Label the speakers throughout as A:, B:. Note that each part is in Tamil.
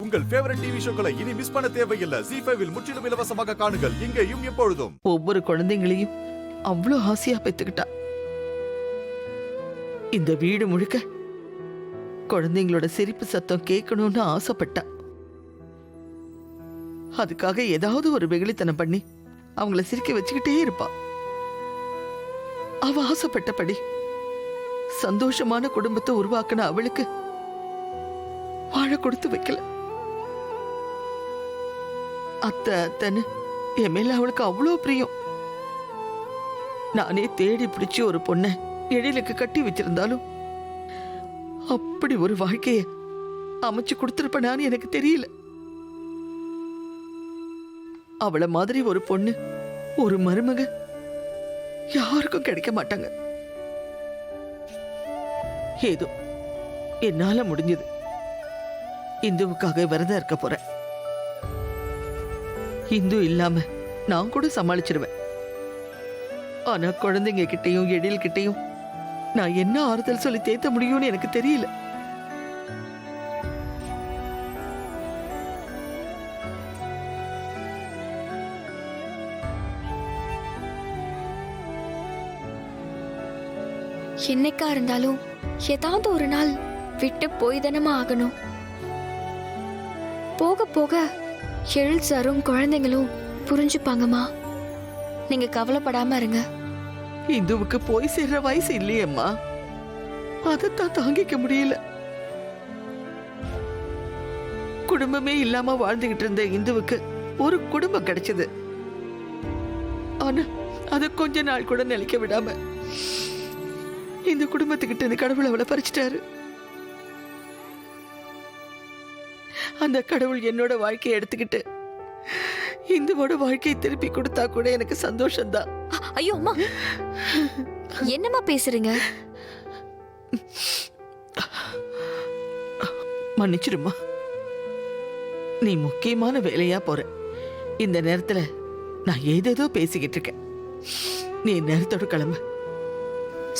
A: உங்கள் ஃபேவரட் டிவி ஷோக்களை இனி மிஸ் பண்ண தேவையில்லை. ZEE5 இல் முற்றிலும் இலவசமாக காணுங்கள், இங்கேயும் எப்பொழுதும்.
B: ஒவ்வொரு குழந்தைங்களையும் அவ்வளோ ஆசையா பெத்துக்கிட்டா. இந்த வீடு முழுக்க குழந்தைங்களோட சிரிப்பு சத்தம் கேட்கணும்னு ஆசைப்பட்டா. அதுக்காக ஏதாவது ஒரு வெகுளித்தனம் பண்ணி அவங்கள சிரிக்க வச்சுக்கிட்டே இருப்பா. அவ ஆசைப்பட்டபடி சந்தோஷமான குடும்பத்தை உருவாக்கின அவளுக்கு வாழ கொடுத்து வைக்கல. அத்தன்னு என் மேல அவளுக்கு அவ்வளோ பிரியம். நானே தேடி பிடிச்சி ஒரு பொண்ணை எழிலுக்கு கட்டி வச்சிருந்தாலும் அப்படி ஒரு வாழ்க்கைய அமைச்சு கொடுத்திருப்பனான்னு எனக்கு தெரியல. அவளை மாதிரி ஒரு பொண்ணு, ஒரு மருமக யாருக்கும் கிடைக்க மாட்டாங்க. ஏதோ என்னால முடிஞ்சது. இந்துவுக்காக விரதம் இருக்க போறேன். இந்து இல்லாம நான் கூட சமாளிச்சிருவேன். ஆனா குழந்தைங்க கிட்டையும் எழில் கிட்டையும் நான் என்ன ஆறுதல் சொல்லி தேத்த முடியும்னு எனக்கு தெரியல.
C: என்னைக்கா இருந்தாலும் ஏதாவது ஒரு நாள் விட்டு போய் தானமா ஆகணும். போக போக எழில் சாரும் குழந்தைங்களும் புரிஞ்சுப்பாங்கம்மா. நீங்க கவலைப்படாம இருங்க.
B: இந்துவுக்கு போய் சேர்ற வயசு இல்லையம்மா, அதைத்தான் தாங்கிக்க முடியல. குடும்பமே இல்லாம வாழ்ந்துகிட்டு இருந்த இந்துவுக்கு ஒரு குடும்பம் கிடைச்சது. ஆனா அது கொஞ்ச நாள் கூட நிலைக்க விடாம இந்த குடும்பத்துக்கிட்ட இந்த கடவுள் அவளை பறிச்சிட்டாரு. அந்த கடவுள் என்னோட வாழ்க்கையை எடுத்துக்கிட்டு இந்துவோட வாழ்க்கையை திருப்பி கொடுத்தா கூட எனக்கு சந்தோஷம்தான்.
C: ஐயோ அம்மா, என்னம்மா பேசுறீங்க?
B: மன்னிச்சிருமா, நீ முக்கியமான வேலையா போற. இந்த நேரத்துல நான் ஏதேதோ பேசிக்கிட்டு இருக்கேன். நீ நேரத்தோட கிளம்பு.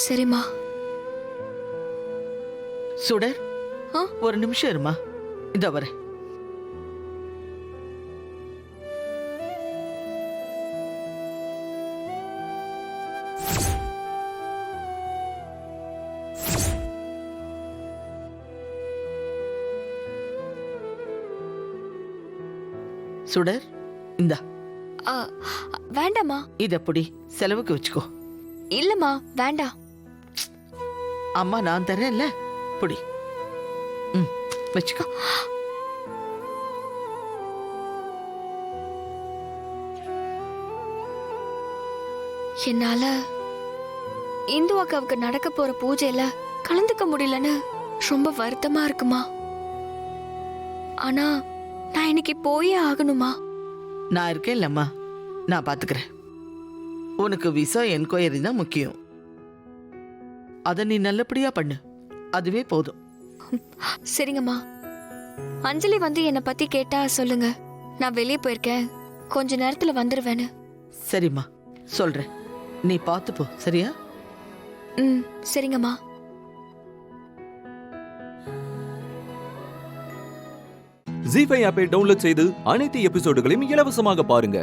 C: சரிம்மா.
B: சுடர், ஒரு நிமிஷம் இருமா, இதோ வரேன். சுடர், இந்தா.
C: வேண்டாமா.
B: இத புடி, செலவுக்கு வச்சுக்கோ.
C: இல்லம்மா வேண்டாம்.
B: அம்மா நான் தரேன்ல, புடி. வச்சுக்கோ.
C: என்னால இந்து அக்காவுக்கு நடக்க போற பூஜையில கலந்துக்க முடியலன்னு ரொம்ப வருத்தமா இருக்குமா. ஆனா நான் இன்னைக்கு போயே ஆகணுமா.
B: நான் இருக்கேன் இல்லம்மா, நான் பாத்துக்கிறேன். உனக்கு விசா என்கொயரி தான் முக்கியம். அத நீ நல்லபடியா பண்ணு, அதுவே போதும்.
C: சரிங்கம்மா. அஞ்சலி வந்து என்னை பத்தி கேட்டா சொல்லுங்க, நான் வெளியே போயிருக்கேன், கொஞ்ச நேரத்துல வந்துருவேன்னு.
B: சரிம்மா, சொல்றேன். நீ பார்த்து போ, சரியா?
C: சரிங்கம்மா.
A: ZEE5 ஆப்பை டவுன்லோட் செய்து அனைத்து எபிசோடுகளையும் இலவசமாக பாருங்க.